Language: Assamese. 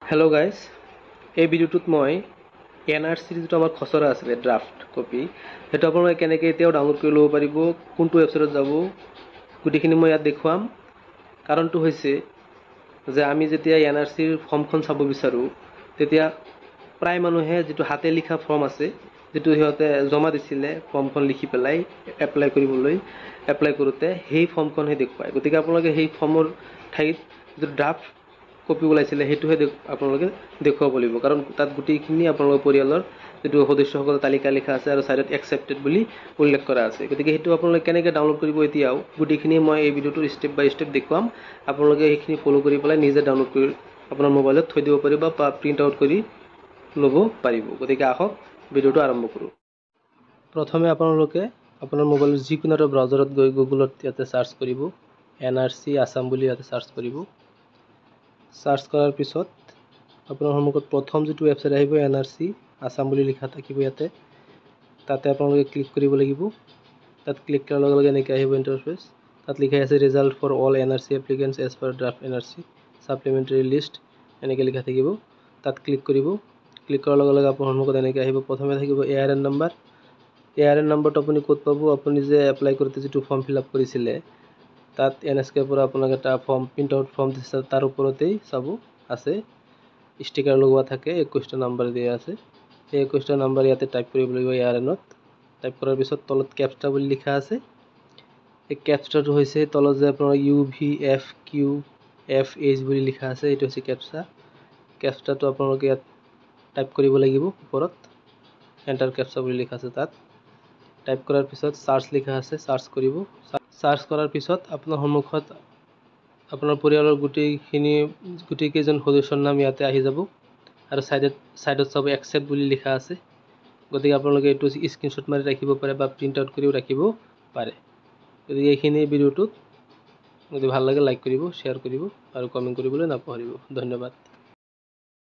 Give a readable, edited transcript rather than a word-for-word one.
হেল্ল' গাইজ, এই ভিডিঅ'টোত মই NRCৰ যিটো আমাৰ খচৰা আছিলে ড্ৰাফ্ট কপি, সেইটো আপোনালোকে কেনেকৈ এতিয়াও ডাউনলোড কৰি ল'ব পাৰিব, কোনটো ৱেবছাইটত যাব, গোটেইখিনি মই ইয়াত দেখুৱাম। কাৰণটো হৈছে যে আমি যেতিয়া NRCৰ ফৰ্মখন চাব বিচাৰোঁ, তেতিয়া প্ৰায় মানুহে যিটো হাতে লিখা ফৰ্ম আছে, যিটো সিহঁতে জমা দিছিলে ফৰ্মখন লিখি পেলাই এপ্লাই কৰোঁতে সেই ফৰ্মখনহে দেখুৱায়। গতিকে আপোনালোকে সেই ফৰ্মৰ ঠাইত যিটো ড্ৰাফ্ট কপি ওলাইছিলে সেইটোহে আপোনালোকে দেখুৱাব লাগিব, কাৰণ তাত গোটেইখিনি আপোনালোকৰ পৰিয়ালৰ যিটো সদস্যসকলৰ তালিকা লিখা আছে আৰু ছাইডত একচেপ্টেড বুলি উল্লেখ কৰা আছে। গতিকে সেইটো আপোনালোকে কেনেকৈ ডাউনলোড কৰিব এতিয়াও গোটেইখিনি মই এই ভিডিঅ'টোৰ ষ্টেপ বাই ষ্টেপ দেখুৱাম। আপোনালোকে সেইখিনি ফ'ল' কৰি পেলাই নিজে ডাউনলোড কৰি আপোনাৰ মোবাইলত থৈ দিব পাৰিব বা প্ৰিণ্ট আউট কৰি ল'ব পাৰিব। গতিকে আহক ভিডিঅ'টো আৰম্ভ কৰোঁ। প্ৰথমে আপোনালোকে আপোনাৰ মোবাইলৰ যিকোনো এটা ব্ৰাউজাৰত গৈ গুগলত ইয়াতে চাৰ্চ কৰিব, NRC আছাম বুলি ইয়াতে চাৰ্চ কৰিব। চাৰ্চ কৰাৰ পিছত আপোনাৰ সন্মুখত প্ৰথম যিটো ৱেবছাইট আহিব NRC আছাম বুলি লিখা থাকিব ইয়াতে, তাতে আপোনালোকে ক্লিক কৰিব লাগিব। তাত ক্লিক কৰাৰ লগে লগে এনেকৈ আহিব ইণ্টাৰফেচ। তাত লিখা আছে result for all NRC applicants as per draft NRC supplementary list, এনেকৈ লিখা থাকিব। তাত ক্লিক কৰিব। ক্লিক কৰাৰ লগে লগে আপোনাৰ সন্মুখত এনেকৈ আহিব। প্ৰথমে থাকিব ARN নাম্বাৰ। ARN নাম্বাৰটো আপুনি ক'ত পাব? আপুনি যে এপ্লাই কৰোঁতে যিটো ফৰ্ম ফিল আপ কৰিছিলে, তাত NSKৰ পৰা আপোনাক এটা ফৰ্ম প্ৰিণ্ট আউট ফৰ্ম দিছে, তাৰ ওপৰতেই চাব আছে ষ্টিকাৰ লগোৱা থাকে, 21টা নাম্বাৰ দিয়া আছে। সেই 21টা নাম্বাৰ ইয়াতে টাইপ কৰিব লাগিব ARNত। টাইপ কৰাৰ পিছত তলত কেপচা বুলি লিখা আছে। এই কেপচাটো হৈছে তলত যে আপোনাৰ UVFQFH বুলি লিখা আছে, এইটো হৈছে কেপচা। কেপচাটো আপোনালোকে ইয়াত টাইপ কৰিব লাগিব ওপৰত, এণ্টাৰ কেপচা বুলি লিখা আছে তাত। টাইপ কৰাৰ পিছত চাৰ্চ লিখা আছে, চাৰ্চ কৰিব। চাৰ্চ কৰাৰ পিছত আপোনাৰ সন্মুখত আপোনাৰ পৰিয়ালৰ গোটেইকেইজন সদস্যৰ নাম ইয়াতে আহি যাব আৰু ছাইডত চাব একচেপ্ট বুলি লিখা আছে। গতিকে আপোনালোকে এইটো স্ক্ৰীনশ্বট মাৰি ৰাখিব পাৰে বা প্ৰিণ্ট আউট কৰিও ৰাখিব পাৰে। গতিকে এইখিনি ভিডিঅ'টোত যদি ভাল লাগে লাইক কৰিব, শ্বেয়াৰ কৰিব আৰু কমেণ্ট কৰিবলৈ নাপাহৰিব। ধন্যবাদ।